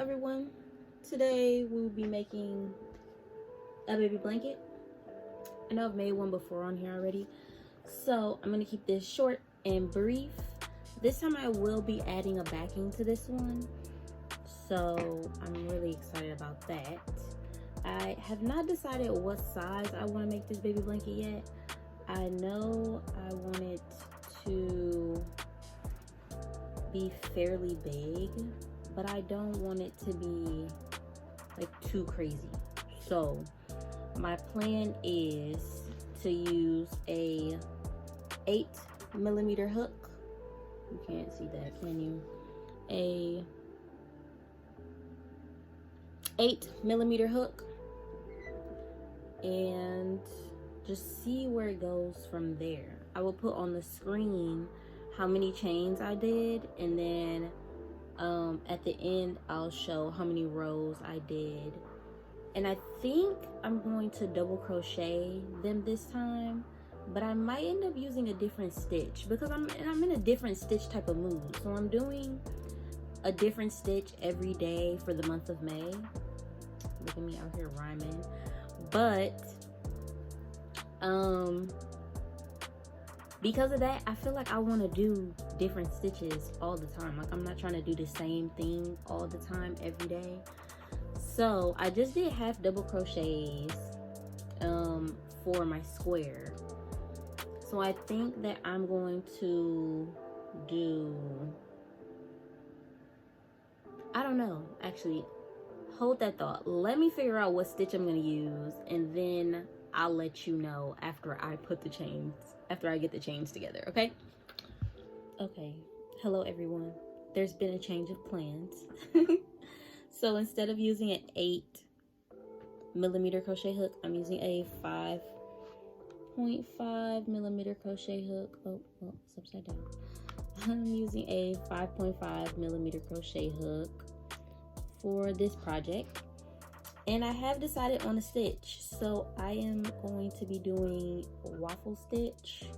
everyone. Today we will be making a baby blanket. I know I've made one before on here already, so I'm gonna keep this short and brief. This time I will be adding a backing to this one, so I'm really excited about that. I have not decided what size I want to make this baby blanket yet. I know I want it to be fairly big, but I don't want it to be like too crazy. So my plan is to use a 8mm hook. You can't see that, can you? A 8mm hook, and just see where it goes from there. I will put on the screen how many chains I did, and then at the end I'll show how many rows I did. And I think I'm going to double crochet them this time, but I might end up using a different stitch because I'm in a different stitch type of mood. So I'm doing a different stitch every day for the month of May. Look at me out here rhyming. But because of that, I feel like I want to do different stitches all the time. Like, I'm not trying to do the same thing all the time every day. So I just did half double crochets for my square. So I think that I'm going to do, I don't know, actually, hold that thought. Let me figure out what stitch I'm going to use, and then I'll let you know after I put the chains, after I get the chains together, okay? Okay, hello everyone. There's been a change of plans. So instead of using an 8mm crochet hook, I'm using a 5.5mm crochet hook. Oh, it's upside down. I'm using a 5.5mm crochet hook for this project. And I have decided on a stitch. So I am going to be doing a waffle stitch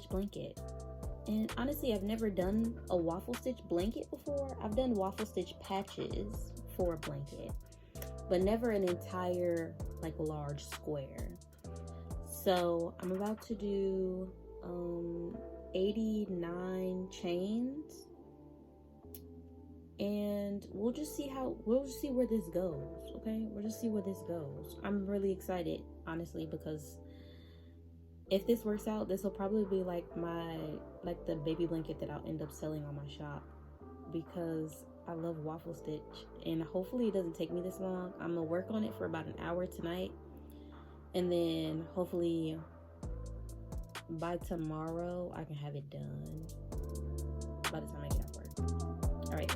blanket. And honestly, I've never done a waffle stitch blanket before. I've done waffle stitch patches for a blanket, but never an entire like large square. So I'm about to do 89 chains, and we'll just see where this goes. Okay, we'll just see where this goes. I'm really excited, honestly, because if this works out, this will probably be like the baby blanket that I'll end up selling on my shop, because I love waffle stitch, and hopefully it doesn't take me this long. I'm gonna work on it for about an hour tonight, and then hopefully by tomorrow I can have it done by the time I get off work. All right.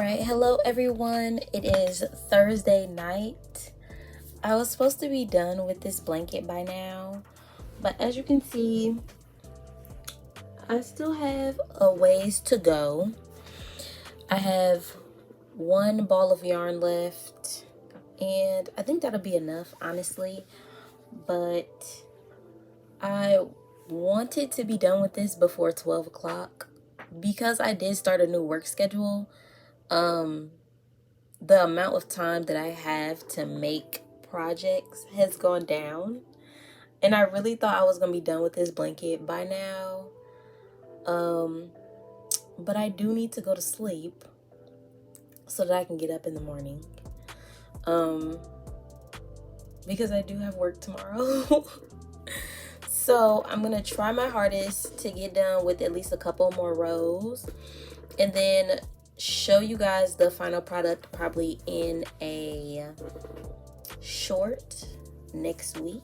Alright, hello everyone. It is Thursday night. I was supposed to be done with this blanket by now, but as you can see, I still have a ways to go. I have one ball of yarn left, and I think that'll be enough, honestly, but I wanted to be done with this before 12 o'clock because I did start a new work schedule. The amount of time that I have to make projects has gone down, and I really thought I was gonna be done with this blanket by now. But I do need to go to sleep so that I can get up in the morning. Because I do have work tomorrow. So I'm gonna try my hardest to get done with at least a couple more rows, and then show you guys the final product probably in a short next week,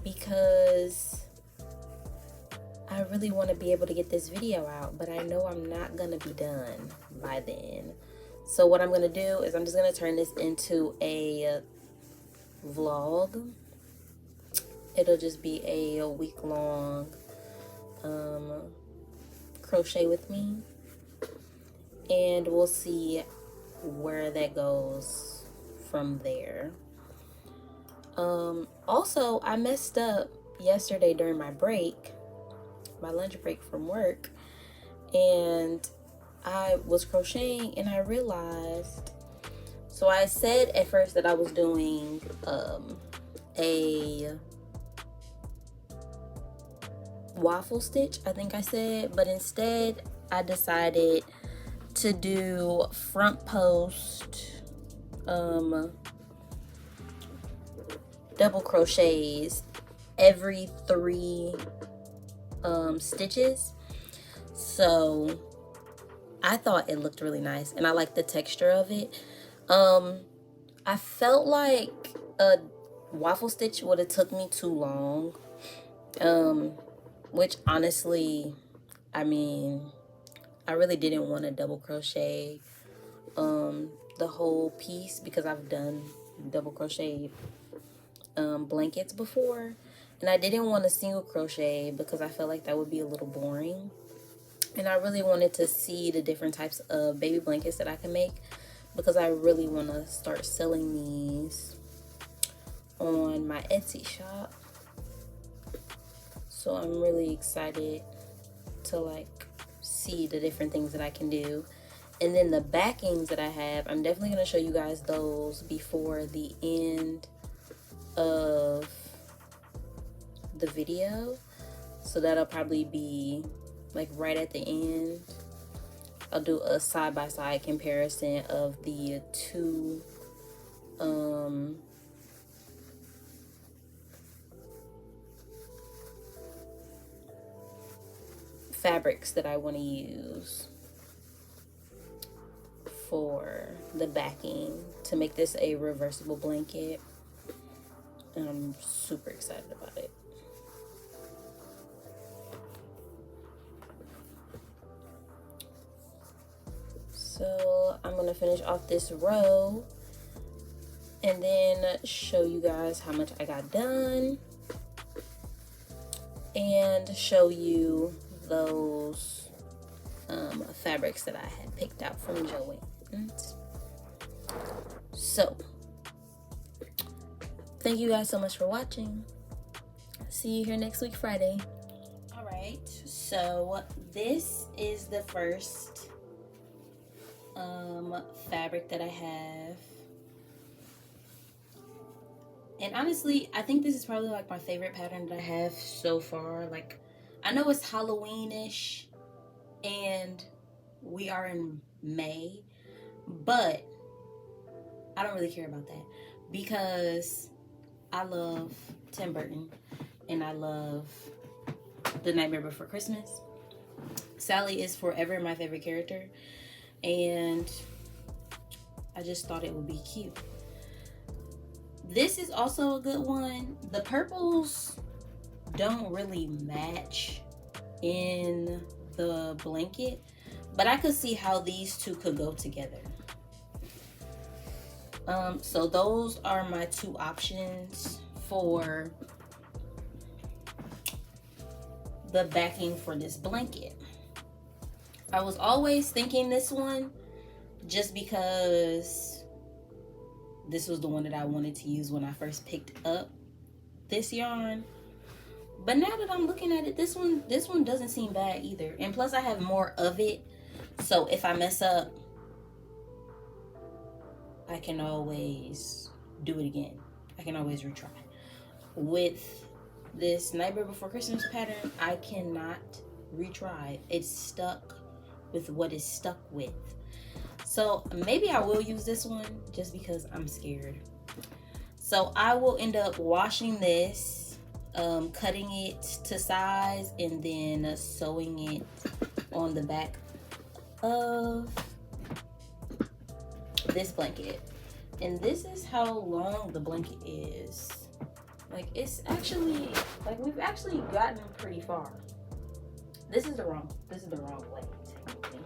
because I really want to be able to get this video out, but I know I'm not gonna be done by then. So what I'm gonna do is I'm just gonna turn this into a vlog. It'll just be a week-long crochet with me, and we'll see where that goes from there. Also, I messed up yesterday during my lunch break from work, and I was crocheting and I realized, so I said at first that I was doing a waffle stitch, I think I said, but instead I decided to do front post double crochets every 3 stitches. So I thought it looked really nice and I like the texture of it. I felt like a waffle stitch would have took me too long, which honestly, I mean, I really didn't want to double crochet the whole piece, because I've done double crochet blankets before, and I didn't want to single crochet because I felt like that would be a little boring, and I really wanted to see the different types of baby blankets that I can make, because I really want to start selling these on my Etsy shop. So I'm really excited to like see the different things that I can do. And then the backings that I have, I'm definitely going to show you guys those before the end of the video. So that'll probably be like right at the end. I'll do a side-by-side comparison of the 2 fabrics that I want to use for the backing to make this a reversible blanket, and I'm super excited about it. So I'm gonna finish off this row and then show you guys how much I got done, and show you those fabrics that I had picked out from Joann's. So thank you guys so much for watching. See you here next week, Friday. All right, so this is the first fabric that I have, and honestly I think this is probably like my favorite pattern that I have so far. Like, I know it's Halloween-ish and we are in May, but I don't really care about that because I love Tim Burton and I love The Nightmare Before Christmas. Sally is forever my favorite character, and I just thought it would be cute. This is also a good one. The purples don't really match in the blanket, but I could see how these two could go together. So those are my two options for the backing for this blanket. I was always thinking this one just because this was the one that I wanted to use when I first picked up this yarn. But now that I'm looking at it, this one doesn't seem bad either. And plus I have more of it. So if I mess up, I can always do it again. I can always retry. With this Nightmare Before Christmas pattern, I cannot retry. It's stuck with what it's stuck with. So maybe I will use this one just because I'm scared. So I will end up washing this, cutting it to size, and then sewing it on the back of this blanket. And this is how long the blanket is. Like, it's actually, like, we've actually gotten pretty far. This is the wrong way, technically.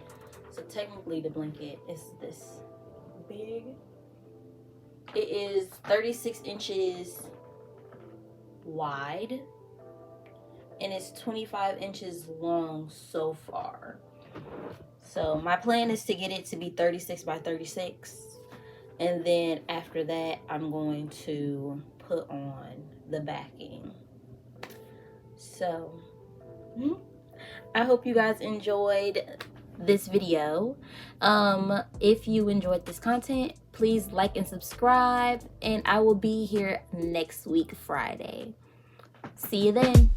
So technically the blanket is this big. It is 36 inches wide and it's 25 inches long so far. So my plan is to get it to be 36 by 36. And then after that, I'm going to put on the backing. So I hope you guys enjoyed this video. If you enjoyed this content, please like and subscribe, and I will be here next week Friday. See you then.